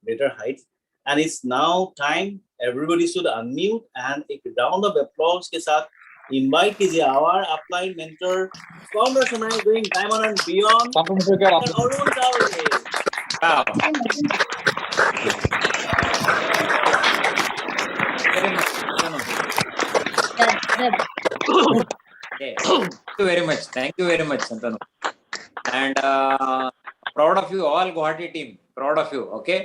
greater heights. And it's now time everybody should unmute and a round of applause के साथ invite कीजिए our upline mentor, founder Samay doing Diamond and Beyond, Dr. Arun Kawale. Wow. Okay. Thank you very much, Santanu. And proud of you all, Guwahati team. Proud of you. Okay.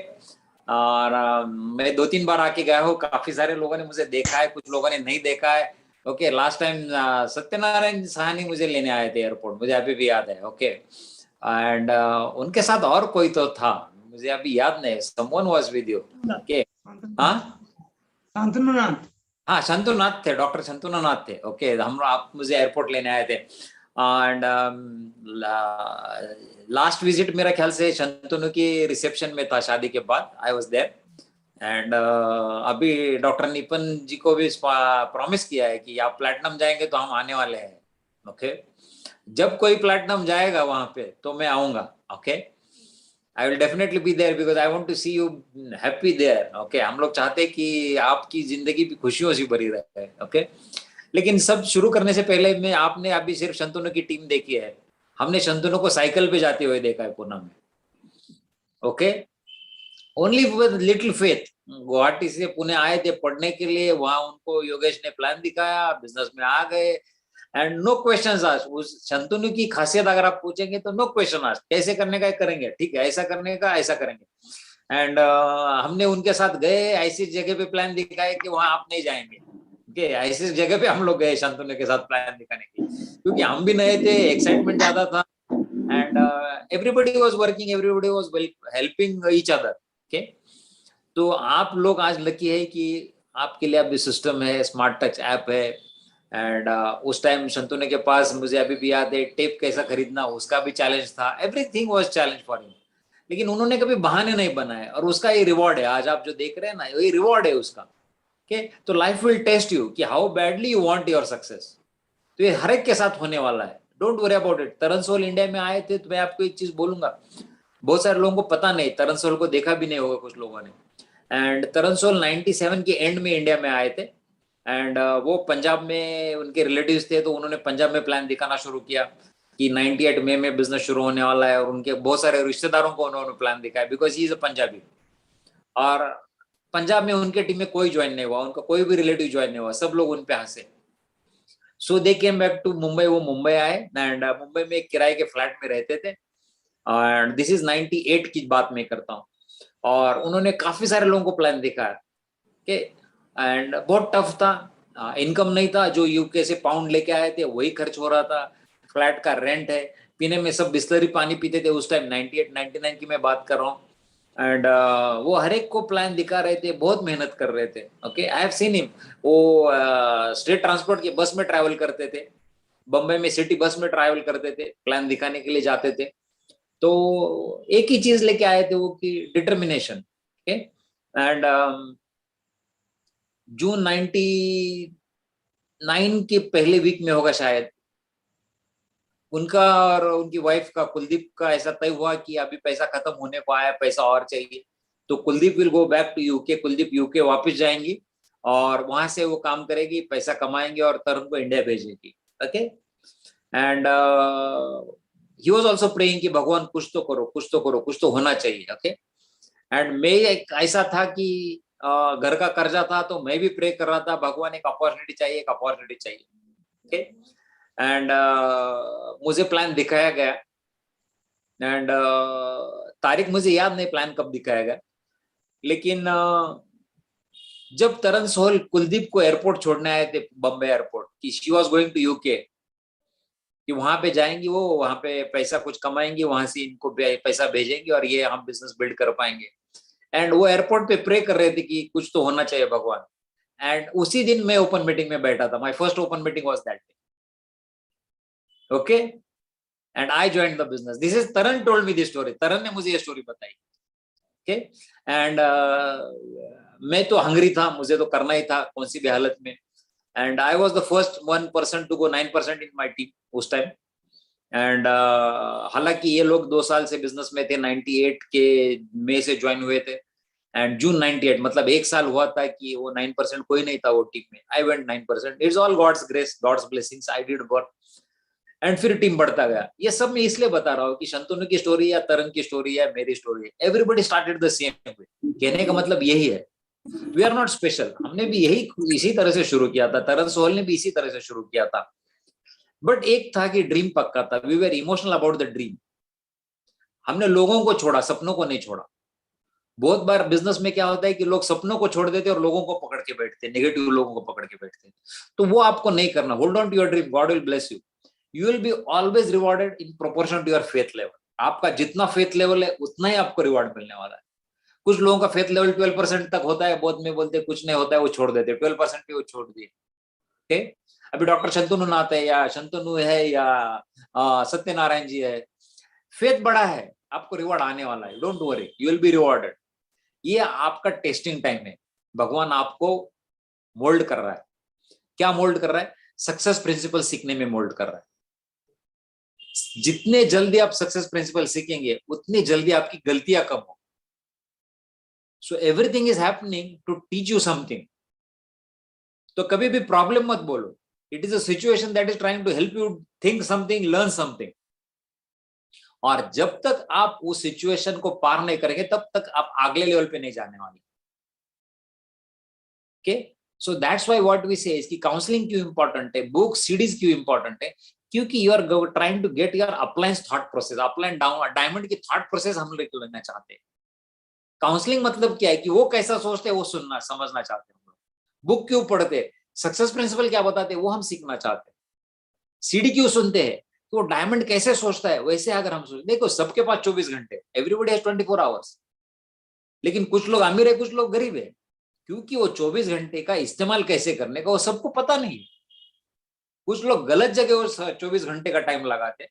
और मैं 2-3 बार आके गया हूँ. काफी सारे लोगों ने मुझे देखा है, कुछ लोगों ने नहीं देखा है. Okay, last time Satyanarayan Sahni मुझे लेने आए थे एयरपोर्ट, मुझे अभी भी याद है. ओके, एंड उनके साथ और कोई तो था, मुझे अभी याद नहीं. Someone was with you. Okay, हाँ, शांतनुनाथ. हाँ, शंतनुनाथ थे, डॉक्टर शंतनुनाथ थे. ओके, हम आप मुझे एयरपोर्ट लेने आए थे. एंड लास्ट विजिट मेरा ख्याल से शंतनु की रिसेप्शन में था शादी के बाद. I was there. एंड अभी डॉक्टर निपन जी को भी प्रॉमिस किया है कि आप प्लैटिनम जाएंगे तो हम आने वाले हैं. ओके, जब कोई प्लैटिनम जाएगा वहां पे तो मैं आऊंगा. Okay, I will definitely be there because I want to see you happy there. Okay, हम लोग चाहते हैं कि आपकी जिंदगी भी खुशियों से भरी रहे. Okay, लेकिन सब शुरू करने से पहले में आपने अभी सिर्फ शंतनु की टीम देखी है. हमने शंतनु को साइकिल पे जाते हुए देखा है पुणे में. Okay, only with little faith. Guwahati से पुणे आए थे पढ़ने के लिए, वहां उनको योगेश ने प्लान दिखाया, बिजनेस में आ गए. And no question asked. उस शंतनु की खासियत अगर आप पूछेंगे तो नो क्वेश्चन आस्क्ड. कैसे करने का करेंगे, ठीक है, ऐसा करने का ऐसा करेंगे. एंड हमने उनके साथ गए, ऐसी जगह पे प्लान दिखाए कि वहां आप नहीं जाएंगे. ओके, ऐसी जगह पे हम लोग गए शंतनु के साथ प्लान दिखाने के, क्योंकि हम भी नए थे, एक्साइटमेंट ज्यादा था. And everybody was working, everybody was helping each other. Okay, तो आप लोग आज लकी है कि आपके लिए अभी सिस्टम है, स्मार्ट टच ऐप है. एंड उस टाइम शंतनु के पास, मुझे अभी भी याद है, टेप कैसा खरीदना उसका भी चैलेंज था. Everything was challenge for him. लेकिन उन्होंने कभी बहाने नहीं बनाए, और उसका ये रिवॉर्ड है. आज आप जो देख रहे हैं ना, ये रिवॉर्ड है उसका. ओके, तो लाइफ विल टेस्ट यू कि how badly you want your success. तो ये हर एक के साथ होने वाला है. Don't worry about it. तरन सोल इंडिया में आए थे तो मैं आपको एक चीज बोलूंगा, बहुत सारे लोगों को पता नहीं, तरन सोल को देखा भी नहीं होगा कुछ लोगों ने. एंड तरन सोल 97 के एंड में इंडिया में आए थे. एंड वो पंजाब में उनके रिलेटिव्स थे, तो उन्होंने पंजाब में प्लान दिखाना शुरू किया कि 98 मई में बिजनेस शुरू होने वाला है. और उनके बहुत सारे रिश्तेदारों को उन्होंने प्लान दिखाया, because he is a Punjabi. और पंजाब में उनके टीम में कोई ज्वाइन नहीं हुआ, उनका कोई भी रिलेटिव ज्वाइन नहीं हुआ, सब लोग उन पे हंसे. सो दे केम बैक टू मुंबई. वो मुंबई आए एंड मुंबई में एक किराए के फ्लैट में रहते थे. एंड दिस इज 98 की बात मैं करता हूँ. और उन्होंने काफी सारे लोगों को प्लान दिखाया. ओके, एंड बहुत टफ था. इनकम नहीं था. जो यूके से पाउंड लेके आए थे वही खर्च हो रहा था. फ्लैट का रेंट है, पीने में सब बिस्लरी पानी पीते थे उस टाइम. 98-99 की मैं बात कर रहा हूँ. एंड वो हर एक को प्लान दिखा रहे थे, बहुत मेहनत कर रहे थे. Okay, I have seen him. वो स्टेट ट्रांसपोर्ट की बस में ट्रैवल करते थे, बम्बई में सिटी बस में ट्रैवल करते थे, प्लान दिखाने के लिए जाते थे. तो एक ही चीज लेके आए थे वो कि डिटर्मिनेशन. ओके, एंड जून 99 के पहले वीक में होगा शायद, उनका और उनकी वाइफ का, कुलदीप का, ऐसा तय हुआ कि अभी पैसा खत्म होने को आया, पैसा और चाहिए. तो Kuldeep will go back to UK. Kuldeep UK वापस जाएंगी और वहां से वो काम करेगी, पैसा कमाएंगे और तरन को इंडिया भेजेगी. Okay, and he was also praying कि भगवान कुछ तो करो, कुछ तो करो, कुछ तो होना चाहिए. ओके, एंड मैं एक ऐसा था कि घर का कर्जा था, तो मैं भी प्रे कर रहा था, भगवान एक अपॉर्चुनिटी चाहिए, एक अपॉर्चुनिटी चाहिए. ओके, एंड मुझे प्लान दिखाया गया. एंड तारीख मुझे याद नहीं प्लान कब दिखाया गया, लेकिन जब तरन सोहल कुलदीप को एयरपोर्ट छोड़ने आए थे, बम्बई एयरपोर्ट, कि she was going to UK, कि वहां पे जाएंगी वो, वहां पे पैसा कुछ कमाएंगी, वहां से इनको पैसा भेजेंगे और ये हम बिजनेस बिल्ड कर पाएंगे. एंड वो एयरपोर्ट पे प्रे कर रहे थे कि कुछ तो होना चाहिए भगवान. एंड उसी दिन मैं ओपन मीटिंग में बैठा था. My first open meeting was that day. Okay, and I joined the business. This is Taran told me this story. Taran ने मुझे ये स्टोरी बताई. ओके, एंड मैं तो हंग्री था, मुझे तो करना ही था कौन सी भी हालत में. And I was the first 1% to go 9% in my team उस टाइम. एंड हालांकि ये लोग 2 साल से बिजनेस में थे, 98 के मई से ज्वाइन हुए थे. एंड जून 98 मतलब 1 साल हुआ था कि वो 9% कोई नहीं था वो टीम में, I went 9%, it's all God's grace, God's blessings, I did work and फिर टीम बढ़ता गया। ये सब मैं इसलिए बता रहा हूँ कि शंतनु की स्टोरी या तरन की स्टोरी या मेरी story, everybody started the same way. कहने का मतलब यही है, वी आर नॉट स्पेशल, हमने भी यही इसी तरह से शुरू किया था, तरन सोहल ने भी इसी तरह से शुरू किया था। बट एक था कि ड्रीम पक्का था, we were emotional about the dream. हमने लोगों को छोड़ा, सपनों को नहीं छोड़ा। बहुत बार बिजनेस में क्या होता है कि लोग सपनों को छोड़ देते और लोगों को पकड़ के बैठते, नेगेटिव लोगों को पकड़ के बैठते। तो वो आपको नहीं करना। Hold on to your dream, God will bless you, you will be always rewarded in proportion to your faith level. आपका जितना फेथ लेवल है उतना ही आपको रिवॉर्ड मिलने वाला है। कुछ लोगों का फेथ लेवल 12% तक होता है, बहुत में बोलते कुछ नहीं होता है, वो छोड़ देते, 12% पे वो छोड़ दिए। ठीक, अभी डॉक्टर शंतनु नाथ है या शंतनु है या सत्यनारायण जी है, फेथ बड़ा है, आपको रिवॉर्ड आने वाला है, don't worry, you will be rewarded. ये आपका टेस्टिंग टाइम है, भगवान आपको मोल्ड कर रहा है। क्या मोल्ड कर रहा है? सक्सेस प्रिंसिपल सीखने में मोल्ड कर रहा है। जितने जल्दी आप सक्सेस प्रिंसिपल सीखेंगे उतनी जल्दी आपकी गलतियां कम हो। So everything is happening to teach you something. तो कभी भी प्रॉब्लम मत बोलो, it is a situation that is trying to help you think something, learn something. और जब तक आप उस सिचुएशन को पार नहीं करेंगे तब तक आप अगले लेवल पे नहीं जाने वाले। Okay, so that's why what we say कि काउंसलिंग क्यों इंपॉर्टेंट है, बुक सीरीज क्यों इंपॉर्टेंट है, क्योंकि you are trying to get your upline's thought process, upline down diamond की थॉट प्रोसेस हम लेना चाहते हैं। काउंसलिंग मतलब क्या है कि वो कैसा सोचते हैं वो सुनना समझना चाहते हैं हम लोग। बुक क्यों पढ़ते, सक्सेस प्रिंसिपल क्या बताते हैं वो हम सीखना चाहते हैं। सीडी क्यों सुनते हैं, तो वो डायमंड कैसे सोचता है वैसे अगर हम सोच, देखो सबके पास 24 घंटे, एवरीबॉडी हैज 24 आवर्स, लेकिन कुछ लोग अमीर है कुछ लोग गरीब है, क्योंकि वो 24 घंटे का इस्तेमाल कैसे करने का वो सबको पता नहीं है। कुछ लोग गलत जगह वो 24 घंटे का टाइम लगाते,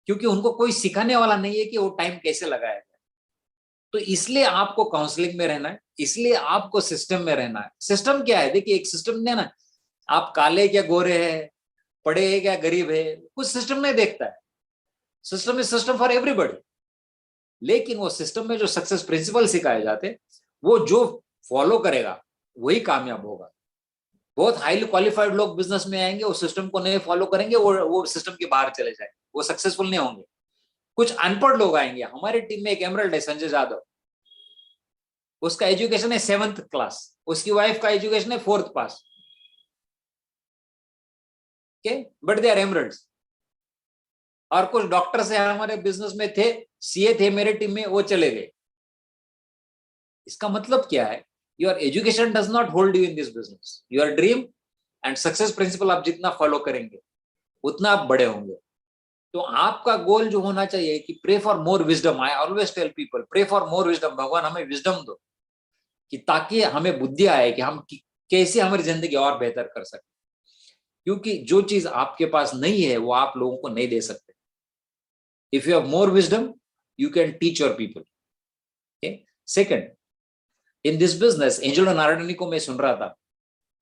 क्योंकि उनको कोई सिखाने वाला नहीं है कि वो टाइम कैसे लगाया जाए। तो इसलिए आपको काउंसलिंग में रहना है, इसलिए आपको सिस्टम में रहना है। सिस्टम क्या है, देखिए एक सिस्टम ने ना, आप काले क्या गोरे हैं, पढ़े है क्या गरीब है, कुछ सिस्टम नहीं देखता है। System is system for everybody. लेकिन वो सिस्टम में जो सक्सेस प्रिंसिपल सिखाए जाते, वो जो फॉलो करेगा वही कामयाब होगा। बहुत हाईली क्वालिफाइड लोग बिजनेस में आएंगे, वो सिस्टम को नहीं फॉलो करेंगे, वो सिस्टम के बाहर चले जाएंगे, वो सक्सेसफुल नहीं होंगे। कुछ अनपढ़ लोग आएंगे, हमारी टीम में एक एमरल्ड है संजय यादव, उसका एजुकेशन है 7th क्लास, उसकी वाइफ का एजुकेशन है 4th pass, but they are emeralds. और कुछ डॉक्टर से हमारे बिजनेस में थे, सीए थे मेरे टीम में, वो चले गए। इसका मतलब क्या है, your education does not hold you in this business, your dream and success principle आप जितना फॉलो करेंगे उतना आप बड़े होंगे। तो आपका गोल जो होना चाहिए कि pray for more wisdom. I always tell people pray for more wisdom, भगवान हमें विजडम दो, कि ताकि हमें बुद्धि आए कि हम कैसे हमारी जिंदगी और बेहतर कर सकते। क्योंकि जो चीज आपके पास नहीं है वो आप लोगों को नहीं दे सकते। If you have more wisdom you can teach your people. Second, in this business Angelo Narayani को मैं सुन रहा था,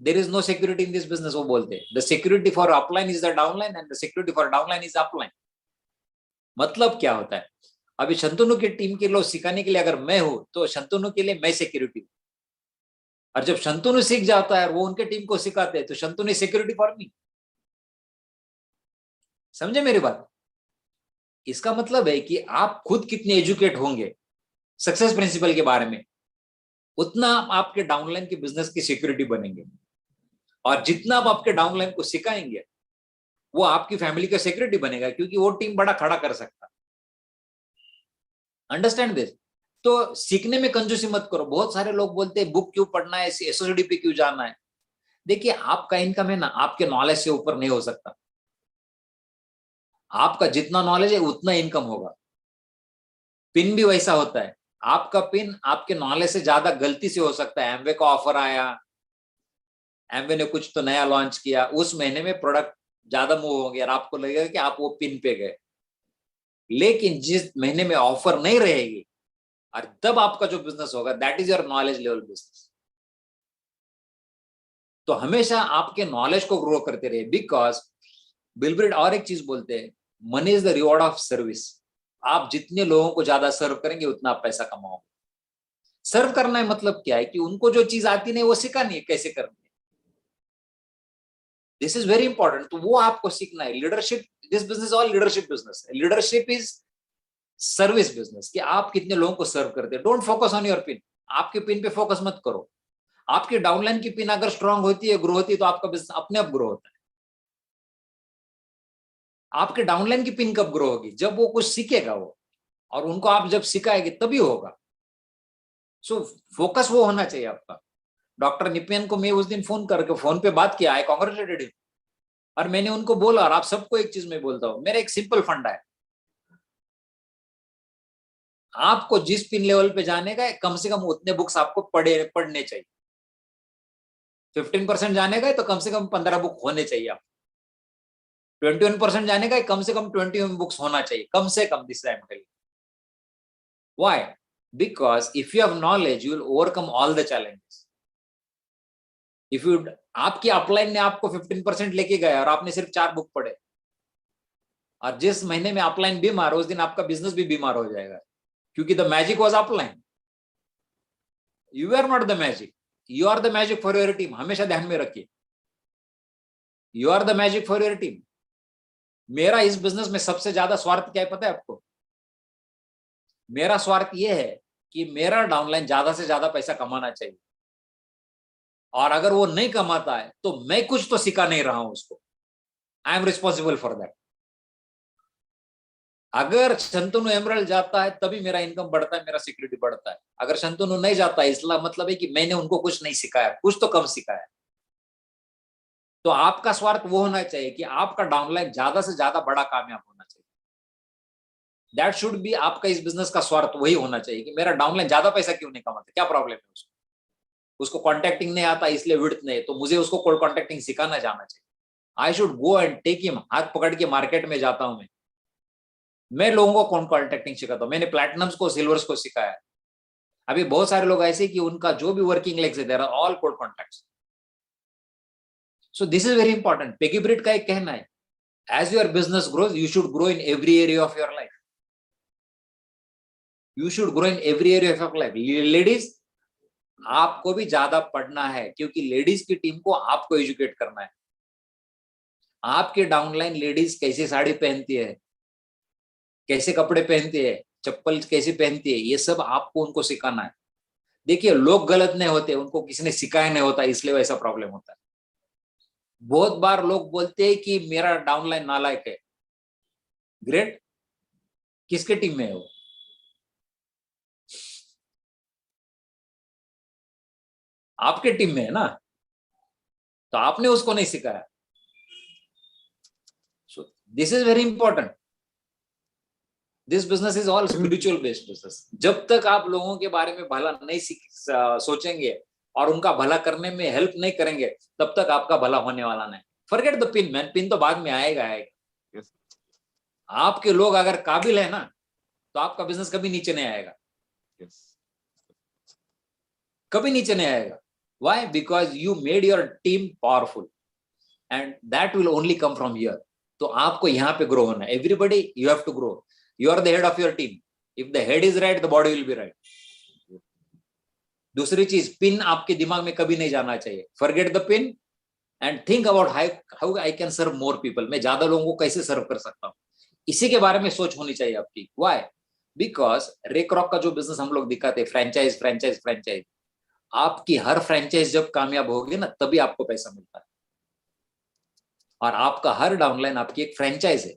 there is no security in this business. वो बोलते हैं the security for upline is the downline and the security for downline is upline. मतलब क्या होता है, अभी शंतनु की टीम के लोग सिखाने के लिए अगर मैं हूं तो शंतनु के लिए मैं सिक्योरिटी हूं, और जब शंतनु सीख जाता है और वो उनके टीम को सिखाते हैं तो शंतनु सिक्योरिटी फॉर मी। समझे मेरी बात? इसका मतलब है कि आप खुद कितने एजुकेट होंगे सक्सेस प्रिंसिपल के बारे में, उतना आप आपके डाउनलाइन के बिजनेस की सिक्योरिटी बनेंगे। और जितना आप आपके डाउनलाइन को सिखाएंगे वो आपकी फैमिली का सिक्योरिटी बनेगा, क्योंकि वो टीम बड़ा खड़ा कर सकता। Understand this? तो सीखने में कंजूसी मत करो। बहुत सारे लोग बोलते हैं बुक क्यों पढ़ना है, एसओसीडी पे क्यों जाना है। देखिए आपका इनकम है ना आपके नॉलेज से ऊपर नहीं हो सकता। आपका जितना नॉलेज है उतना इनकम होगा। पिन भी वैसा होता है, आपका पिन आपके नॉलेज से ज्यादा गलती से हो सकता है। एमवे का ऑफर आया, एमवे ने कुछ तो नया लॉन्च किया, उस महीने में प्रोडक्ट ज्यादा मूव हो गया और आपको लगेगा कि आप वो पिन पे गए। लेकिन जिस महीने में ऑफर नहीं रहेगी और तब आपका जो बिजनेस होगा that is your knowledge level business. तो हमेशा आपके नॉलेज को ग्रो करते रहे, बिकॉज बिल ब्रेट और एक चीज बोलते हैं, money is the reward of service. आप जितने लोगों को ज्यादा सर्व करेंगे उतना आप पैसा कमाओगे। सर्व करना है मतलब क्या है कि उनको जो चीज आती नहीं वो सिखानी है कैसे करनी है। This is very important. तो वो आपको सीखना है। Leadership, this business all leadership business है। लीडरशिप इज सर्विस बिजनेस कि आप कितने लोगों को सर्व करते हैं। Don't focus on your pin. आपके पिन पे फोकस मत करो। आपकी डाउनलाइन की पिन अगर स्ट्रांग होती है, ग्रो होती है, तो आपका बिजनेस अपने आप ग्रो होता है। आपके डाउनलाइन की पिन कब ग्रो होगी? जब वो कुछ सीखेगा वो, और उनको आप जब सिखाएंगे तभी होगा। सो फोकस वो होना चाहिए आपका। डॉक्टर निपियन को मैं उस दिन फोन करके फोन पे बात किया, आई कांग्रेचुलेटेड हिम, और मैंने उनको बोला, और आप सबको एक चीज मैं बोलता हूं, मेरा एक सिंपल फंडा है, आपको जिस पिन लेवल पे जाने का है कम से कम उतने बुक्स आपको पढ़ने चाहिए। 15% जाने का है तो कम से कम 15 बुक होने चाहिए। आप 21% जाने का है, कम से कम 21 बुक्स होना चाहिए, कम से कम। This I am telling. Why? Because if you have knowledge you will overcome all the challenges. If you, आपकी अपलाइन ने आपको 15% लेके गया और आपने सिर्फ 4 बुक पढ़े, और जिस महीने में अपलाइन बीमार हो उस दिन आपका बिजनेस भी बीमार हो जाएगा, क्योंकि the magic was upline. You are not the magic, you are the magic for your team. हमेशा ध्यान में रखिए, you are the magic for your team. मेरा इस बिजनेस में सबसे ज्यादा स्वार्थ क्या है पता है आपको? मेरा स्वार्थ यह है कि मेरा डाउनलाइन ज्यादा से ज्यादा पैसा कमाना चाहिए, और अगर वो नहीं कमाता है तो मैं कुछ तो सिखा नहीं रहा हूं उसको। I am responsible for that. अगर शंतनु एमरल्ड जाता है तभी मेरा इनकम बढ़ता है, मेरा सिक्योरिटी बढ़ता है। अगर शंतनु नहीं जाता है, इसका मतलब है कि मैंने उनको कुछ नहीं सिखाया, कुछ तो कम सिखाया। तो आपका स्वार्थ वो होना चाहिए कि आपका डाउनलाइन ज्यादा से ज्यादा बड़ा कामयाब होना चाहिए। दैट शुड बी आपका इस बिजनेस का स्वार्थ वही होना चाहिए कि मेरा डाउनलाइन ज्यादा पैसा क्यों नहीं कमाता, क्या प्रॉब्लम है उसको? उसको कॉन्टैक्टिंग नहीं आता इसलिए विड्थ नहीं, तो मुझे उसको कोल्ड कॉन्टैक्टिंग सिखाना जाना चाहिए। I should go and take him, हाथ पकड़ के मार्केट में जाता हूं मैं लोगों को कौन कॉन्टैक्टिंग सिखाता हूं। मैंने प्लैटिनम्स को, सिल्वर्स को सिखाया। अभी बहुत सारे लोग ऐसे कि उनका जो भी वर्किंग लेग्स है there are all cold contacts. So this is very important. Peggy Britt का एक कहना है, as your business grows you should grow in every area of your life. You should grow in every area of your life. Ladies, आपको भी ज्यादा पढ़ना है, क्योंकि लेडीज की टीम को आपको एजुकेट करना है। आपके डाउनलाइन लेडीज कैसे साड़ी पहनती है, कैसे कपड़े पहनती है, चप्पल कैसे पहनती है, ये सब आपको उनको सिखाना है। देखिए, लोग गलत नहीं होते, उनको किसी ने सिखाया नहीं होता, इसलिए वैसा प्रॉब्लम होता है। बहुत बार लोग बोलते हैं कि मेरा डाउनलाइन नालायक है। ग्रेट, किसके टीम में है वो? आपके टीम में है ना, तो आपने उसको नहीं सिखाया। सो this is very important. This business is all spiritual based business. जब तक आप लोगों के बारे में भला नहीं सोचेंगे और उनका भला करने में हेल्प नहीं करेंगे, तब तक आपका भला होने वाला नहीं। Forget the pin man, pin तो बाद में आएगा। Yes. आपके लोग अगर काबिल है ना, तो आपका बिजनेस कभी नीचे नहीं आएगा। Yes. कभी नीचे नहीं आएगा। Why? Because you made your team powerful, and that will only come from here. तो आपको यहाँ पे ग्रो होना है। Everybody, you have to grow. You are the head of your team. If the head is right, the body will be right. दूसरी चीज, pin आपके दिमाग में कभी नहीं जाना चाहिए। Forget the pin and think about how I can serve more people. मैं ज्यादा लोगों को कैसे सर्व कर सकता हूँ, इसी के बारे में सोच होनी चाहिए आपकी। Why? Because रेक रॉक का जो बिजनेस हम लोग दिखाते, फ्रेंचाइज फ्रेंचाइज फ्रेंचाइज, आपकी हर फ्रेंचाइज जब कामयाब होगी ना, तभी आपको पैसा मिलता है। और आपका हर डाउनलाइन आपकी एक फ्रेंचाइज है।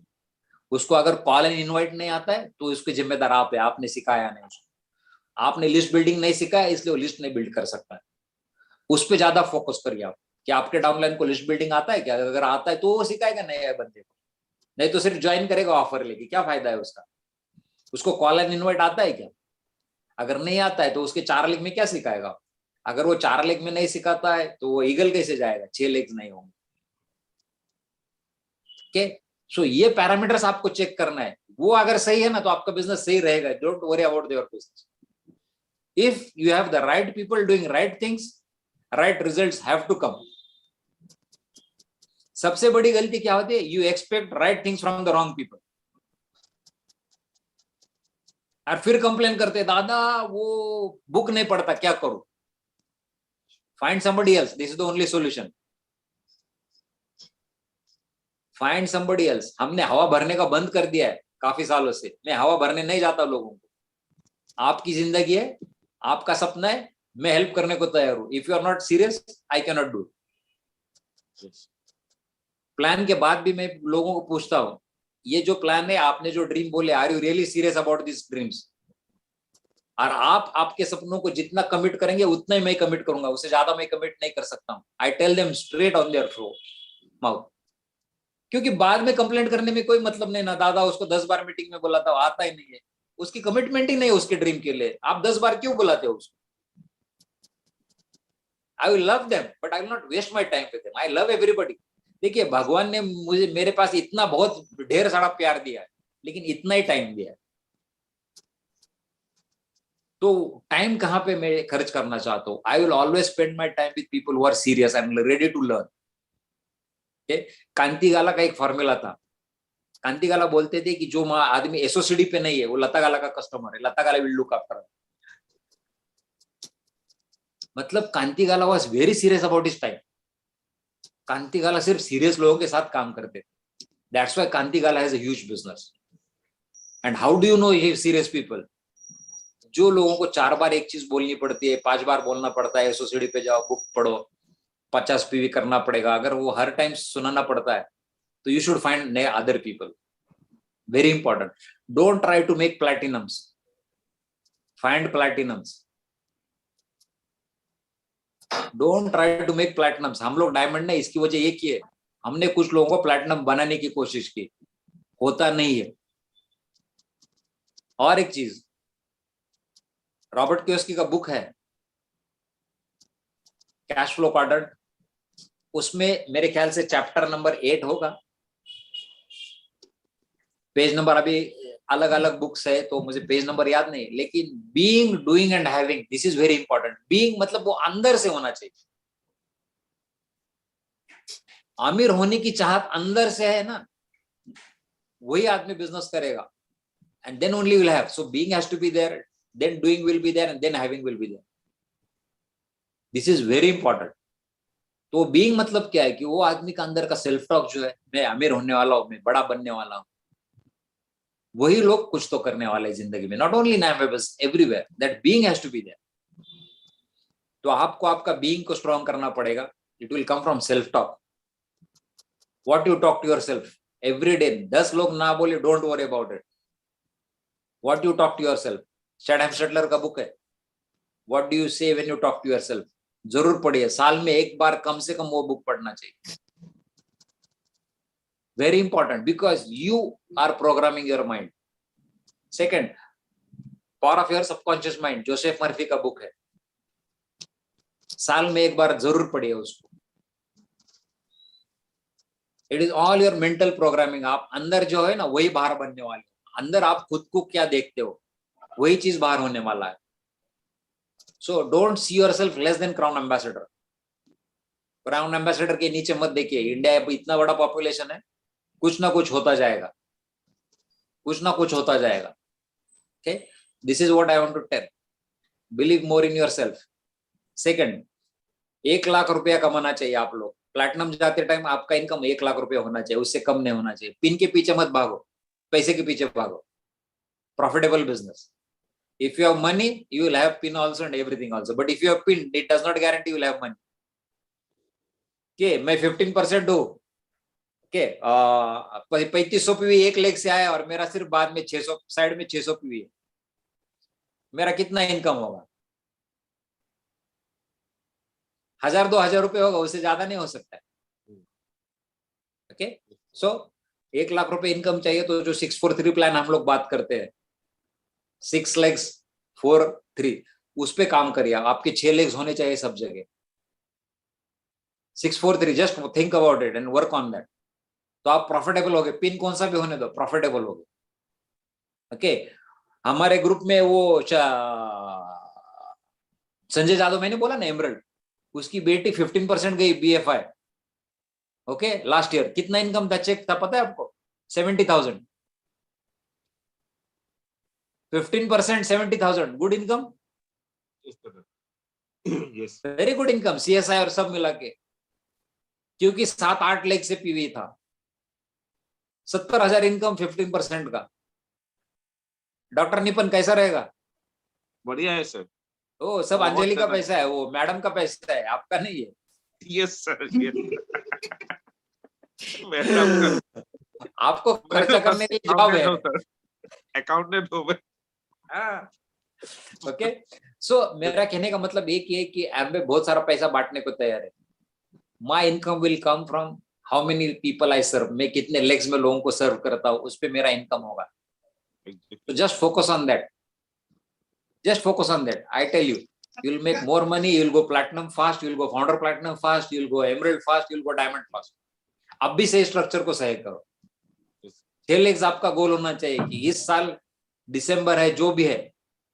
उसको अगर कॉल एंड इनवाइट नहीं आता है तो उसके जिम्मेदार आप है, आपने सिखाया नहीं उसको। आपने लिस्ट बिल्डिंग नहीं सिखाया, इसलिए वो लिस्ट नहीं बिल्ड कर सकता है। उस पर ज्यादा फोकस करिए आप कि आपके डाउनलाइन को लिस्ट बिल्डिंग आता है क्या। अगर आता है तो वो सिखाएगा नए बंदे को, नहीं तो सिर्फ ज्वाइन करेगा ऑफर लेके, क्या फायदा है उसका। उसको कॉल एंड इनवाइट आता है क्या? अगर नहीं आता है तो उसके 4 लेग में क्या सिखाएगा। अगर वो 4 लेग में नहीं सिखाता है तो वो ईगल कैसे जाएगा, 6 लेग्स नहीं होंगे। ओके, सो ये पैरामीटर्स आपको चेक करना है। वो अगर सही है ना तो आपका बिजनेस सही रहेगा। Don't worry about your business. If you have the right people doing right things, right results have to come. सबसे बड़ी गलती क्या होती है? You expect right things from the wrong people. और फिर कंप्लेन करते, दादा वो बुक नहीं पढ़ता, क्या करूं? Find somebody else, this is the only solution. Find somebody else. हमने हवा भरने का बंद कर दिया है काफी सालों से, मैं हवा भरने नहीं जाता लोगों को। आपकी जिंदगी है, आपका सपना है, मैं हेल्प करने को तैयार हूं। If you are not serious, I can not do. Plan के बाद भी मैं लोगों को पूछता हूं, ये जो प्लान है, आपने जो ड्रीम बोले, are you really serious about this dreams? और आप आपके सपनों को जितना कमिट करेंगे उतना ही मैं कमिट करूंगा, उससे ज्यादा मैं कमिट नहीं कर सकता हूं। I tell them straight on their mouth. क्योंकि बाद में कंप्लेंट करने में कोई मतलब नहीं ना, दादा उसको 10 बार मीटिंग में बोला था, आता ही नहीं है, उसकी कमिटमेंट ही नहीं है उसके ड्रीम के लिए, आप 10 बार क्यों बुलाते हो उसको? I will love them but I will not waste my time with them. I love everybody. देखिए, भगवान ने मुझे, मेरे पास इतना बहुत ढेर सारा प्यार दिया है, लेकिन इतना ही टाइम दिया है। तो टाइम कहां पे मैं खर्च करना चाहता हूं? I will always spend my time with people who are serious and ready to learn. Kanti Gala का एक फॉर्मूला था। कांति गाला बोलते थे कि जो आदमी एसओसीडी पे नहीं है वो लता गाला का कस्टमर है, Lata Gala will look after. मतलब Kanti Gala was very serious about his time. Kanti Gala सिर्फ सीरियस लोगों के साथ काम करते थे। That's why Kanti Gala has a huge business. And how do you know ये सीरियस पीपल? जो लोगों को 4 बार एक चीज बोलनी पड़ती है, 5 बार बोलना पड़ता है, एसओसीडी पे जाओ, बुक पढ़ो, 50 पीवी करना पड़ेगा, अगर वो हर टाइम सुनाना पड़ता है, तो you should find other people. Very important. Don't try to make platinums, find platinums. Don't try to make platinums. हम लोग डायमंड ने, इसकी वजह ये की है, हमने कुछ लोगों को प्लैटिनम बनाने की कोशिश की, होता नहीं है। और एक चीज, रॉबर्ट कियोसाकी का बुक है कैश फ्लो क्वाड्रेंट, उसमें मेरे ख्याल से चैप्टर नंबर 8 होगा, पेज नंबर अभी अलग अलग बुक्स है तो मुझे पेज नंबर याद नहीं, लेकिन being, doing and having, this is very important. Being मतलब वो अंदर से होना चाहिए। अमीर होने की चाहत अंदर से है ना, वही आदमी बिजनेस करेगा, and then only will have. So being has to be there, then doing will be there, and then having will be there. This is very important. तो बीइंग मतलब क्या है कि वो आदमी का अंदर का सेल्फ टॉक जो है, मैं अमीर होने वाला हूं, मैं बड़ा बनने वाला हूं, वही लोग कुछ तो करने वाले हैं जिंदगी में। नॉट ओनली नाम, बस everywhere, that being has to be there. तो आपको आपका बीइंग को स्ट्रॉन्ग करना पड़ेगा। It will come from self talk. What you talk to yourself every day. 10 लोग ना बोले, don't worry about it. What you talk to yourself. शैडम शटलर का बुक है, what do you say when you talk to yourself. जरूर पढ़िए, साल में एक बार कम से कम वो बुक पढ़ना चाहिए। Very important, because you R programming your mind. Second, power of your subconscious mind, Joseph Murphy का बुक है, साल में एक बार जरूर पढ़िए उसको। It is all your mental programming. आप अंदर जो है ना, वही बाहर बनने वाले हो। अंदर आप खुद को क्या देखते हो, वही चीज बाहर होने वाला है। So don't see yourself less than crown ambassador. Crown ambassador के नीचे मत देखिए। इंडिया इतना बड़ा पॉपुलेशन है, कुछ ना कुछ होता जाएगा, कुछ ना कुछ होता जाएगा। Okay, this is what I want to tell. Believe more in yourself. Second, 1 lakh रुपया कमाना चाहिए आप लोग। प्लैटिनम जाते टाइम आपका इनकम 1 लाख रुपया होना चाहिए, उससे कम नहीं होना चाहिए। पिन के पीछे मत भागो, पैसे के पीछे भागो। Profitable business. If you have money, you will have pin also and everything also. But if you have pin, it does not guarantee you will have money. Okay, मैं 15% हूँ। Okay, 3500 पीवी 1 लाख से आया और मेरा सिर्फ बाद में 600, साइड में 600 पीवी है, मेरा कितना इनकम होगा? 1000-2000 रुपए होगा, उससे ज्यादा नहीं हो सकता है। ओके, सो 1 लाख रुपए इनकम चाहिए, तो जो 643 प्लान हम लोग बात करते हैं, 6 legs 4-3, उस पे काम करिए। आपके 6 legs होने चाहिए सब जगह। 6-4-3, just think about it and work on that. तो आप प्रॉफिटेबल हो गए। पिन कौन सा भी होने दो, प्रॉफिटेबल हो गए। ओके, हमारे ग्रुप में वो संजय जादव, मैंने बोला ना एमरल्ड, उसकी बेटी 15% गई BFI। ओके, लास्ट ईयर कितना इनकम था, चेक था, पता है आपको? 70,000। 15%, 70,000, गुड इनकम, इस तरह। Yes. Very good income, CSI और सब मिला के, क्योंकि 7-8 लाख से पीवी था, 70,000 इनकम 15% का। डॉक्टर निपन कैसा रहेगा? बढ़िया है सर। ओ सब बहुत अंजलि का ज्यादा। पैसा है, वो मैडम का पैसा है, आपका नहीं है। यस सर, मैडम का आपको खर्चा करने के लिए जवाब है। अकाउंटेंट हो मैं। ओके, सो मेरा कहने का मतलब एक ही है कि एम्बे बहुत सारा पैसा बांटने को तैयार है। My income will come from how many people I serve, मैं कितने लेग्स में लोगों को सर्व करता हूँ, उस पर मेरा इनकम होगा। तो just focus on that, just focus on that. I tell you, you'll make more money, you'll go platinum fast, you'll go founder platinum fast, you'll go emerald fast, you'll go diamond fast. अब भी सही structure को सही करो। 6 legs आपका गोल होना चाहिए कि इस साल दिसंबर है जो भी है,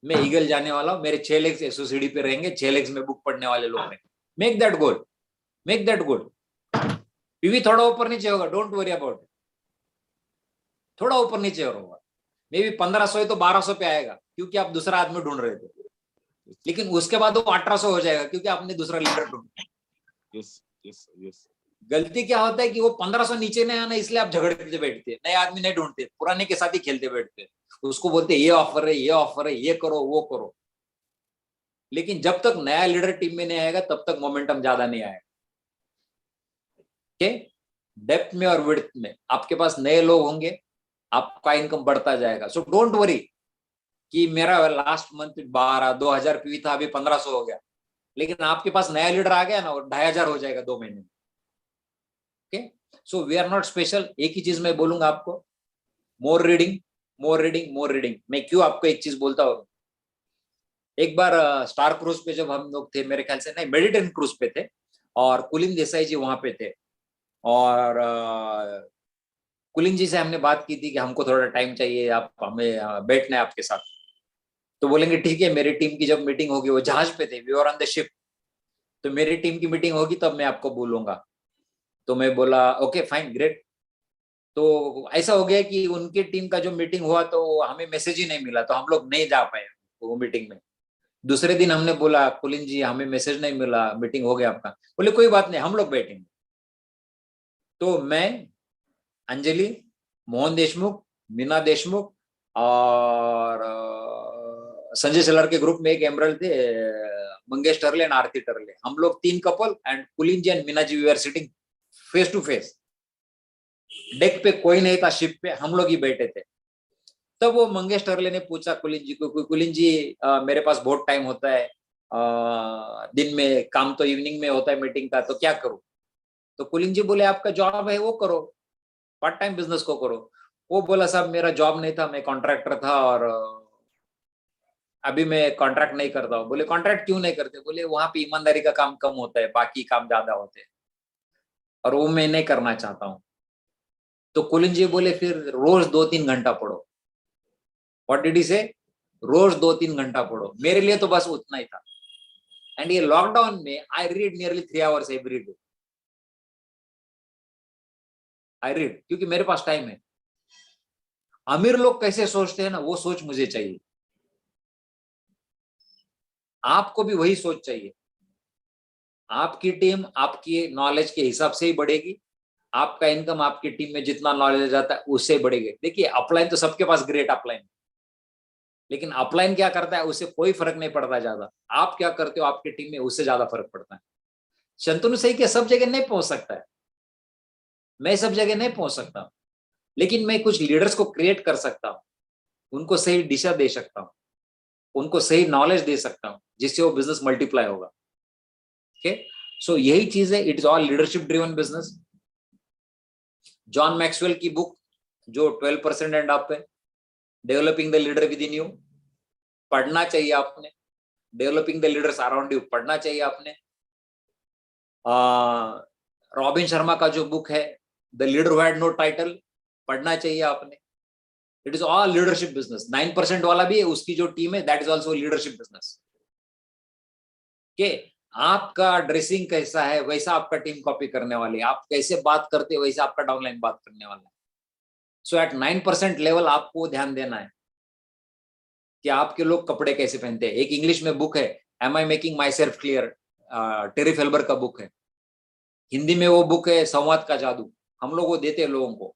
मैं ईगल जाने वाला हूँ, मेरे 6 लेग्स एसओसीडी पे रहेंगे, 6 लेग्स में बुक पढ़ने वाले लोग हैं। Make that goal, make that goal. PV थोड़ा ऊपर नीचे होगा, डोंट वरी अबाउट, थोड़ा ऊपर नीचे होगा, मे बी 1500 है तो 1200 पे आएगा, क्योंकि आप दूसरा आदमी ढूंढ रहे थे, लेकिन उसके बाद वो 1800 हो जाएगा, क्योंकि आपने दूसरा लीडर ढूंढा। Yes yes yes. गलती क्या होता है कि वो 1500 नीचे नहीं आना, इसलिए आप झगड़ते बैठते, नए आदमी नहीं ढूंढते, पुराने के साथ ही खेलते बैठते, उसको बोलते ये ऑफर है, ये ऑफर है, ये करो वो करो। लेकिन जब तक नया लीडर टीम में नहीं आएगा तब तक मोमेंटम ज्यादा नहीं आएगा। ओके, डेप्थ में और विड्थ में आपके पास नए लोग होंगे, आपका इनकम बढ़ता जाएगा। सो डोंट वरी कि मेरा लास्ट मंथ 2000 पीवी था, अभी 1500 हो गया, लेकिन आपके पास नया लीडर आ गया ना, और 2500 हो जाएगा 2 महीने में। Okay, so we are not special. एक ही चीज मैं बोलूंगा आपको, more reading, more reading, more reading. मैं क्यों आपको एक चीज बोलता हूँ, एक बार स्टार क्रूज पे जब हम लोग थे, मेरे ख्याल से नहीं, मेडिटेरियन क्रूज पे थे, और कुलीन देसाई जी वहां पे थे, और कुलीन जी से हमने बात की थी कि हमको थोड़ा टाइम चाहिए, आप हमें बैठना है आपके साथ। तो बोलेंगे ठीक है, मेरी टीम की जब मीटिंग होगी, वो जहाज पे थे, we were on the ship, तो मेरी टीम की मीटिंग होगी तब मैं आपको बोलूंगा। तो मैं बोला ओके फाइन ग्रेट। तो ऐसा हो गया कि उनकी टीम का जो मीटिंग हुआ तो हमें मैसेज ही नहीं मिला, तो हम लोग नहीं जा पाए वो मीटिंग में। दूसरे दिन हमने बोला कुलीन जी हमें मैसेज नहीं मिला, मीटिंग हो गया आपका। बोले कोई बात नहीं, हम लोग बैठेंगे। तो मैं, अंजलि, मोहन देशमुख, मीना देशमुख और संजय सलार के ग्रुप में एक एमरल्ड थे, मंगेश टर्ले एंड आरती टर्ले, हम लोग 3 couple and Kulin ji and Meena ji, we are sitting face to face. Deck पे कोई नहीं था, शिप पे हम लोग ही बैठे थे। तब वो मंगेश टर्ले ने पूछा कुलीन जी को, कुलीन जी मेरे पास बहुत टाइम होता है, दिन में काम तो इवनिंग में होता है मीटिंग का, तो क्या करूं? तो कुलीन जी बोले आपका जॉब है वो करो, पार्ट टाइम बिजनेस को करो। वो बोला साहब मेरा जॉब नहीं था, मैं कॉन्ट्रैक्टर था, और अभी मैं कॉन्ट्रैक्ट नहीं करता हूँ। बोले कॉन्ट्रैक्ट क्यों नहीं करते? बोले वहां पे ईमानदारी का काम कम होता है, बाकी काम ज्यादा होते हैं, और वो मैं नहीं करना चाहता हूँ। तो कुलीन जी बोले फिर रोज 2-3 घंटा पढ़ो। व्हाट डिड ही से? रोज 2-3 घंटा पढ़ो। मेरे लिए तो बस उतना ही था। एंड ये लॉकडाउन में I read nearly 3 hours every day. I read, क्योंकि मेरे पास टाइम है। अमीर लोग कैसे सोचते हैं ना, वो सोच मुझे चाहिए, आपको भी वही सोच चाहिए। आपकी टीम आपकी नॉलेज के हिसाब से ही बढ़ेगी, आपका इनकम आपकी टीम में जितना नॉलेज आता है उससे बढ़ेगी। देखिए अपलाइन तो सबके पास ग्रेट अपलाइन, लेकिन अपलाइन क्या करता है उससे कोई फर्क नहीं पड़ता ज्यादा, आप क्या करते हो आपकी टीम में उससे ज्यादा फर्क पड़ता है। शंतनु सही के सब जगह नहीं पहुंच सकता है, मैं सब जगह नहीं पहुंच सकता, लेकिन मैं कुछ लीडर्स को क्रिएट कर सकता हूँ, उनको सही दिशा दे सकता हूँ, उनको सही नॉलेज दे सकता हूँ, जिससे वो बिजनेस मल्टीप्लाई होगा। ओके, सो यही चीज है, it is all leadership driven business. John Maxwell की बुक जो 12% एंड अप है, developing the leader within you, पढ़ना चाहिए आपने। Developing the leaders around you पढ़ना चाहिए आपने। रॉबिन शर्मा का जो बुक है the leader who had no title, पढ़ना चाहिए आपने। It is all leadership business. 9% वाला भी है, उसकी जो टीम है that is also leadership business. के आपका ड्रेसिंग कैसा है वैसा आपका टीम कॉपी करने वाली है, आप कैसे बात करते हैं वैसा आपका डाउनलाइन बात करने वाला है। सो एट 9% लेवल आपको ध्यान देना है। कि आपके लोग कपड़े कैसे पहनते हैं। एक इंग्लिश में बुक है, am I making myself clear, Terry Felber का बुक है। हिंदी में वो बुक है संवाद का जादू, हम लोग वो देते हैं लोगों को।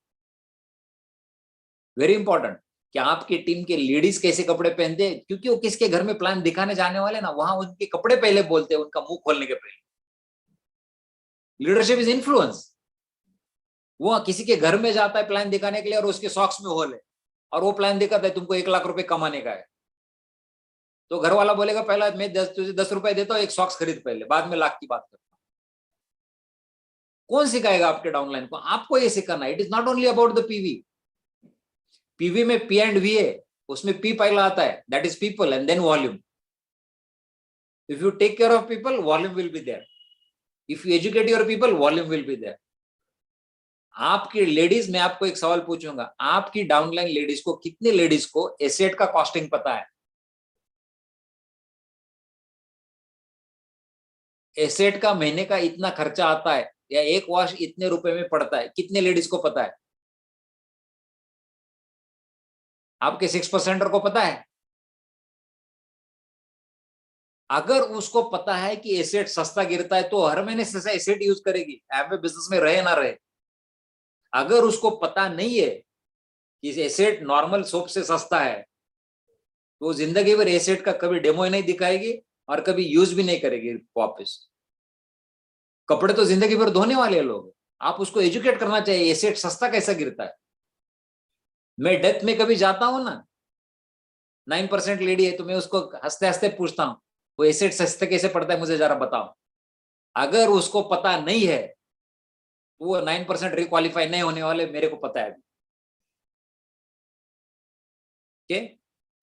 वेरी इंपॉर्टेंट कि आपकी टीम के लेडीज कैसे कपड़े पहनते हैं, क्योंकि वो किसके घर में प्लान दिखाने जाने वाले ना, वहां उनके कपड़े पहले बोलते हैं, उनका मुंह खोलने के पहले। Leadership is influence. वो किसी के घर में जाता है प्लान दिखाने के लिए और उसके सॉक्स में होल है, और वो प्लान दिखाता है तुमको 1 लाख रुपए कमाने का है, तो घर वाला बोलेगा पहला मैं तुझे 10 रुपए देता हूँ, एक सॉक्स खरीद पहले, बाद में लाख की बात करता हूँ। कौन सिखाएगा आपके डाउनलाइन को? आपको ये सिखाना। It is not only about the PV. PV में पी एंड वी है, उसमें पी पहला आता है, that is people, and then volume. If you take care of people, volume will be there. If you educate your people, volume will be there. आपकी ladies, मैं आपको एक सवाल पूछूंगा, आपकी डाउनलाइन लेडीज को, कितने लेडीज को एसेट का कॉस्टिंग पता है? एसेट का महीने का इतना खर्चा आता है, या एक वॉश इतने रुपए में पड़ता है, कितने लेडीज को पता है? आपके 6% को पता है? अगर उसको पता है कि एसेट सस्ता गिरता है तो हर महीने से एसेट यूज करेगी, एमवे बिजनेस में रहे ना रहे। अगर उसको पता नहीं है कि एसेट नॉर्मल सोप से सस्ता है, तो जिंदगी भर एसेट का कभी डेमो ही नहीं दिखाएगी और कभी यूज भी नहीं करेगी वापस। कपड़े तो जिंदगी भर धोने वाले लोग, आप उसको एजुकेट करना चाहिए एसेट सस्ता कैसा गिरता है। मैं डेथ में कभी जाता हूं ना, 9% लेडी है, तो मैं उसको हंसते हंसते पूछता हूं वो एसेट सस्ते कैसे पड़ता है, मुझे जरा बताओ। अगर उसको पता नहीं है तो वो 9% रिक्वालिफाई नहीं होने वाले, मेरे को पता है।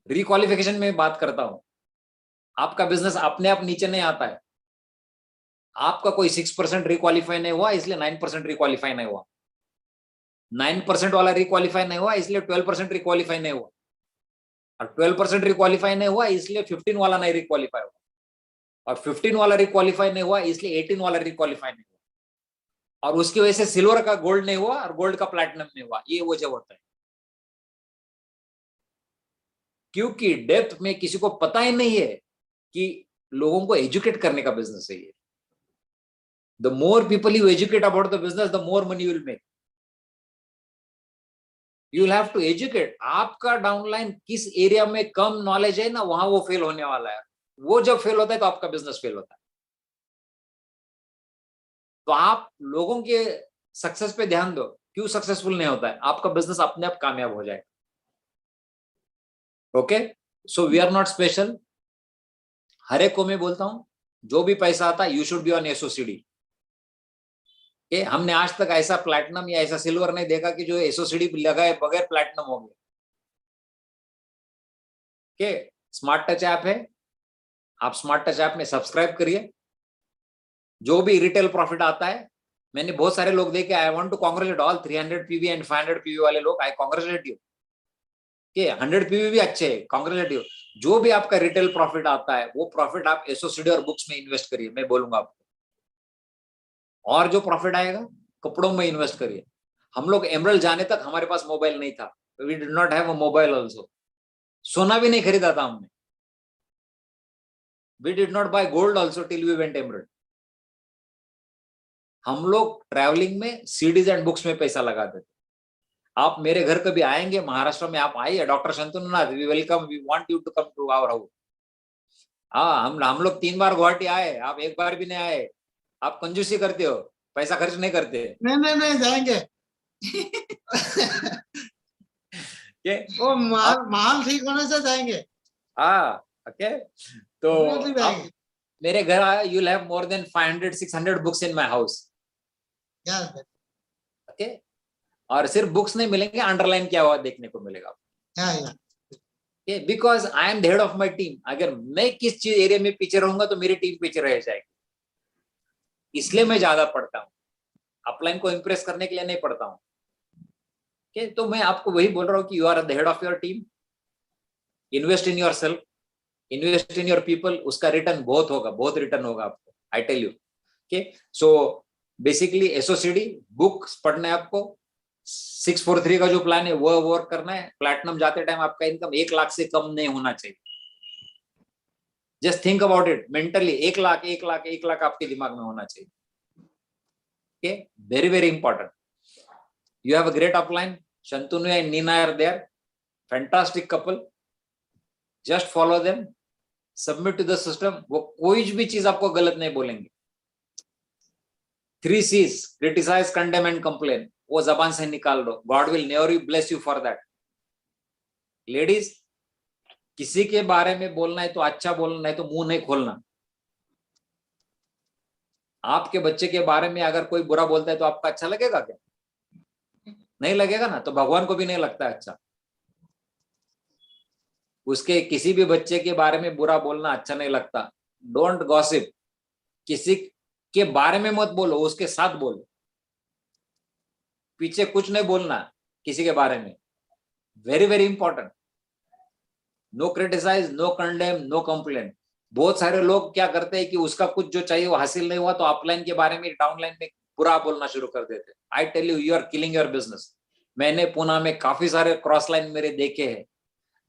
रिक्वालिफिकेशन में बात करता हूं। आपका बिजनेस अपने आप नीचे नहीं आता है। आपका कोई 6% रिक्वालिफाई नहीं हुआ इसलिए 9% रिक्वालिफाई नहीं हुआ, 9% वाला रिक्वालिफाई नहीं हुआ इसलिए 12% रिक्वालिफाई नहीं हुआ, और 12% रिक्वालिफाई नहीं हुआ इसलिए 15 वाला नहीं रिक्वालिफाई हुआ, और 15 वाला रिक्वालिफाई नहीं हुआ इसलिए 18 वाला रिक्वालिफाई नहीं हुआ, और उसकी वजह से सिल्वर का गोल्ड नहीं हुआ और गोल्ड का प्लैटिनम नहीं हुआ। ये वजह होता है क्योंकि डेप्थ में किसी को पता ही नहीं है कि लोगों को एजुकेट करने का बिजनेस है ये। The more people you educate about the business, the more money you will make. You will have to educate. आपका डाउनलाइन किस एरिया में कम नॉलेज है ना, वहां वो फेल होने वाला है। वो जब फेल होता है तो आपका बिजनेस फेल होता है। तो आप लोगों के सक्सेस पे ध्यान दो। क्यों सक्सेसफुल नहीं होता है? आपका बिजनेस अपने आप कामयाब हो जाएगा। Okay, so we are not special. हर एक को मैं बोलता हूं, जो भी पैसा आता है यू शुड बी ऑन एसओसीडी। हमने आज तक ऐसा प्लैटिनम या ऐसा सिल्वर नहीं देखा कि जो एसओसीडी लगाए बगैर प्लैटिनम हो गया। स्मार्ट टच ऐप है, आप स्मार्ट टच ऐप में सब्सक्राइब करिए। जो भी रिटेल प्रॉफिट आता है, मैंने बहुत सारे लोग देखे, I want to congratulate all 300 PV and 500 PV वाले लोग, आई कांग्रेचुलेट यू। 100 पीवी भी अच्छे है, कांग्रेचुलेट यू। जो भी आपका रिटेल प्रॉफिट आता है वो प्रॉफिट आप एसओसीडी और बुक्स में इन्वेस्ट करिए, मैं बोलूंगा आपको। और जो प्रॉफिट आएगा कपड़ों में इन्वेस्ट करिए। हम लोग एमरल्ड जाने तक हमारे पास मोबाइल नहीं था, we did not have a mobile also. सोना भी नहीं खरीदा था हमने। We did not buy gold also till we went emerald. हम लोग ट्रैवलिंग में सीडीज एंड बुक्स में पैसा लगाते थे। आप मेरे घर कभी आएंगे महाराष्ट्र में, आप आइए, doctor Shantanu Nath, we welcome, we want you to come to our house. हाँ, हम लोग 3 बार गुवाहाटी आए, आप एक बार भी नहीं आए। आप कंजूसी करते हो, पैसा खर्च नहीं करते। नहीं जाएंगे। वो माल ठीक होने से जाएंगे। हाँ, ओके। तो जाएंगे। मेरे घर आए, you will have more than 500-600 books in my house. Okay, और सिर्फ बुक्स नहीं मिलेंगे, अंडरलाइन किया हुआ देखने को मिलेगा। Because I am the head of my team. अगर मैं किस चीज एरिया में पीछे रहूंगा तो मेरी टीम पीछे रह जाएगी। इसलिए मैं ज्यादा पढ़ता हूँ, अपलाइन को इंप्रेस करने के लिए नहीं पढ़ता हूँ। तो मैं आपको वही बोल रहा हूँ कि you are the head of your team. Invest in yourself, invest in your people, उसका रिटर्न बहुत होगा, बहुत रिटर्न होगा आपको, I tell you. So basically SOCD books पढ़ना है आपको, 643 का जो प्लान है वो वर्क करना है। प्लैटिनम जाते टाइम आपका इनकम 1 लाख से कम नहीं होना चाहिए। Just think about it mentally, 1 lakh 1 lakh 1 lakh आपके दिमाग में होना चाहिए। Okay, very very important. You have a great upline, Shantanu and Neena are there, fantastic couple, just follow them, submit to the system. वो कोई भी चीज आपको गलत नहीं बोलेंगे। 3 C's, criticise, condemn and complain, वो जबान से निकाल दो। God will never bless you for that. Ladies, किसी के बारे में बोलना है तो अच्छा बोलना, नहीं तो मुंह नहीं खोलना। आपके बच्चे के बारे में अगर कोई बुरा बोलता है तो आपका अच्छा लगेगा क्या? नहीं लगेगा ना, तो भगवान को भी नहीं लगता है अच्छा। उसके किसी भी बच्चे के बारे में बुरा बोलना अच्छा नहीं लगता। डोंट गॉसिप, किसी के बारे में मत बोलो, उसके साथ बोलो, पीछे कुछ नहीं बोलना किसी के बारे में। Very very important. No criticise, no condemn, no complain. बहुत सारे लोग क्या करते हैं कि उसका कुछ जो चाहिए वो हासिल नहीं हुआ तो अपलाइन के बारे में, डाउनलाइन में बुरा बोलना शुरू कर देते। I tell you, you are killing your business. मैंने पुणे में काफी सारे क्रॉस लाइन मेरे देखे हैं,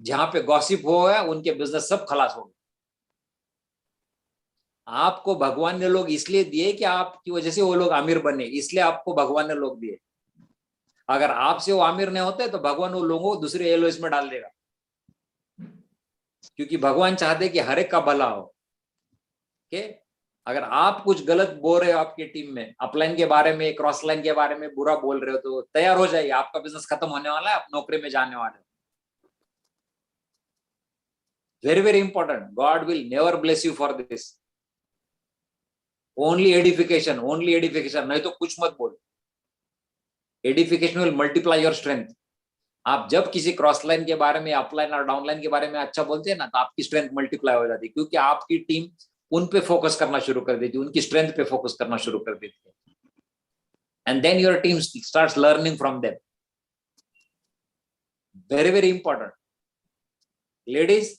जहां पे गॉसिप हो गया उनके बिजनेस सब खलास हो गए। आपको भगवान ने लोग इसलिए दिए कि आपकी वजह से वो लोग अमीर बने, इसलिए आपको भगवान ने लोग दिए। अगर आपसे वो अमीर नहीं होते तो भगवान वो लोगों को दूसरे एलओएस में डाल देगा, क्योंकि भगवान चाहते कि हर एक का भला हो। ओके, अगर आप कुछ गलत बोल रहे हो आपकी टीम में, अपलाइन के बारे में, क्रॉस लाइन के बारे में बुरा बोल रहे हो, तो तैयार हो जाइए, आपका बिजनेस खत्म होने वाला है, आप नौकरी में जाने वाले हो। Very very important. God will never bless you for this. Only edification, only edification, नहीं तो कुछ मत बोलो। Edification will multiply your strength. आप जब किसी क्रॉस लाइन के बारे में, अपलाइन और डाउनलाइन के बारे में अच्छा बोलते हैं ना, तो आपकी स्ट्रेंथ मल्टीप्लाई हो जाती है, क्योंकि आपकी टीम उन पे फोकस करना शुरू कर देती है, उनकी स्ट्रेंथ पे फोकस करना शुरू कर देती है। And then your team starts learning from them. Very very important. Ladies,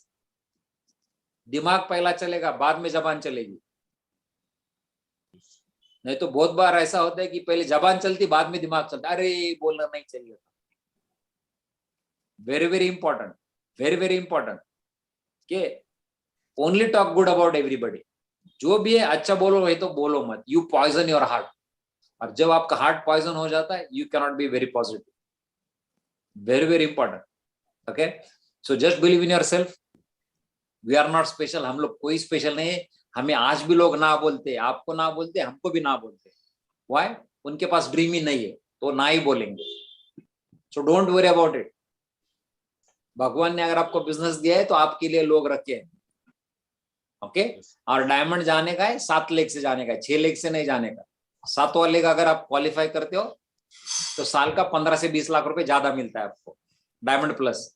दिमाग पहला चलेगा, बाद में जबान चलेगी। नहीं तो बहुत बार ऐसा होता है कि पहले जबान चलती, बाद में दिमाग चलता, अरे बोलना नहीं चाहिए। Very very important, very very important के only talk good about everybody. जो भी है अच्छा बोलो, वही तो बोलो मत। यू पॉइजन योर हार्ट, और जब आपका हार्ट पॉइजन हो जाता है, you cannot be very positive. Very very important. Okay, so just believe in yourself. We are not special, हम लोग कोई स्पेशल नहीं है। हमें आज भी लोग ना बोलते, आपको ना बोलते, हमको भी ना बोलते। व्हाई? उनके पास ड्रीम ही नहीं है, तो ना ही बोलेंगे। So don't worry about it. भगवान ने अगर आपको बिजनेस दिया है तो आपके लिए लोग रखे हैं। ओके, और डायमंड जाने का है 7 लेग से जाने का है, 6 लेग से नहीं जाने का। 7वां लेग अगर आप क्वालिफाई करते हो तो साल का 15 से 20 लाख रुपए ज्यादा मिलता है आपको, डायमंड प्लस।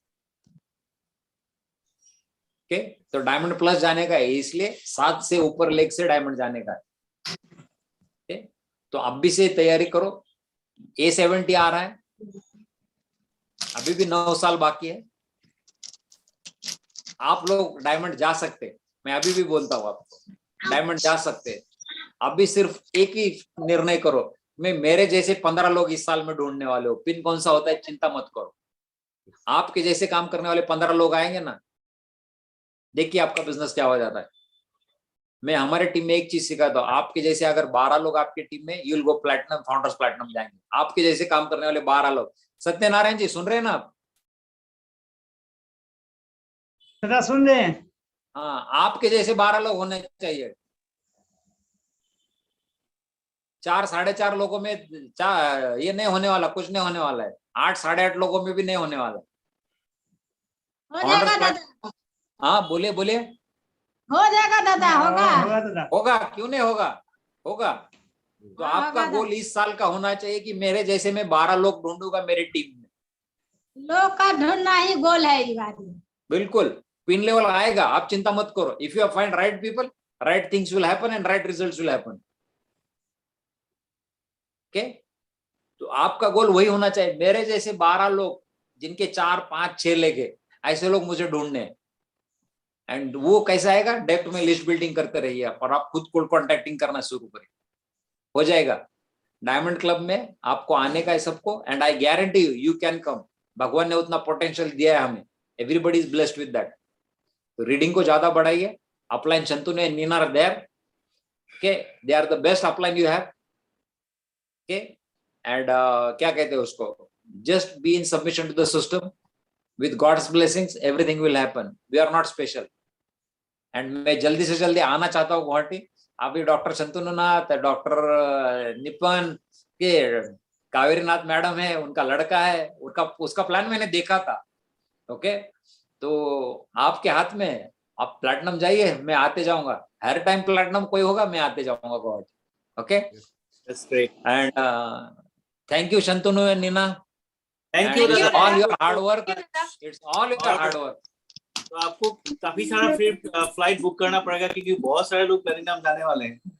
ओके, तो डायमंड प्लस जाने का है, इसलिए 7 से ऊपर लेग से डायमंड जाने का है। ओके, तो अभी से तैयारी करो। A70 आ रहा है, अभी भी 9 साल बाकी है। आप लोग डायमंड जा सकते, मैं अभी भी बोलता हूँ आपको, डायमंड जा सकते। अभी सिर्फ एक ही निर्णय करो, मैं मेरे जैसे 15 लोग इस साल में ढूंढने वाले हो। पिन कौन सा होता है चिंता मत करो, आपके जैसे काम करने वाले 15 लोग आएंगे ना, देखिए आपका बिजनेस क्या हो जाता है। मैं हमारे टीम में एक चीज सिखाता हूँ, आपके जैसे अगर 12 लोग आपके टीम में, you will go platinum, founders platinum जाएंगे। आपके जैसे काम करने वाले 12 लोग। सत्यनारायण जी सुन रहे हैं ना आप? सुन रहे हैं। हाँ, आपके जैसे 12 लोग होने चाहिए। 4 साढ़े 4 लोगों में ये नहीं होने वाला, कुछ नहीं होने वाला है। 8 साढ़े 8 लोगों में भी नहीं होने वाला। हो जाएगा दादा, हाँ बोलिए बोलिए। हो जाएगा दादा, होगा होगा दादा। होगा, क्यों नहीं होगा, होगा। तो हाँ, आपका होगा गोल इस साल का होना चाहिए कि मेरे जैसे मैं 12 लोग ढूंढूंगा मेरी टीम में। लोग का ढूंढना ही गोल है ये बात। बिल्कुल, पिन लेवल आएगा, आप चिंता मत करो। If you find right people, right things will happen and right results will happen. Okay, तो आपका गोल वही होना चाहिए, मेरे जैसे 12 लोग जिनके 4 5 6 लेगे, ऐसे लोग मुझे ढूंढने हैं। एंड वो कैसा आएगा, डायरेक्ट में लिस्ट बिल्डिंग करते रहिए और आप खुद कोल्ड कॉन्टैक्टिंग करना शुरू करें, हो जाएगा। डायमंड क्लब में आपको आने का है सबको, and I guarantee you you can come. भगवान ने उतना पोटेंशियल दिया है हमें, everybody is blessed with that. तो रीडिंग को ज्यादा बढ़ाइए। Upline Shantanu and Neena are there, okay, they are the best upline you have, okay. And क्या कहते हैं उसको, just be in submission to the system, with God's blessings everything will happen, we are not special। And मैं जल्दी से जल्दी आना चाहता हूँ गुवाहाटी। अभी डॉक्टर शंतनु नाथ, डॉक्टर निपन के, कावेरी नाथ मैडम है, उनका लड़का है, उसका प्लान मैंने देखा था, ओके। तो आपके हाथ में, आप प्लैटिनम जाइए, मैं आते जाऊंगा, हर टाइम प्लैटिनम कोई होगा मैं आते जाऊंगा Guwahati, okay. That's great. And thank you Shantanu and Neena, Thank you, and it's दादा। all your hard work, it's all your hard work। तो आपको काफी सारा फिर फ्लाइट बुक करना पड़ेगा, क्योंकि बहुत सारे लोग प्लेटिनम जाने वाले हैं।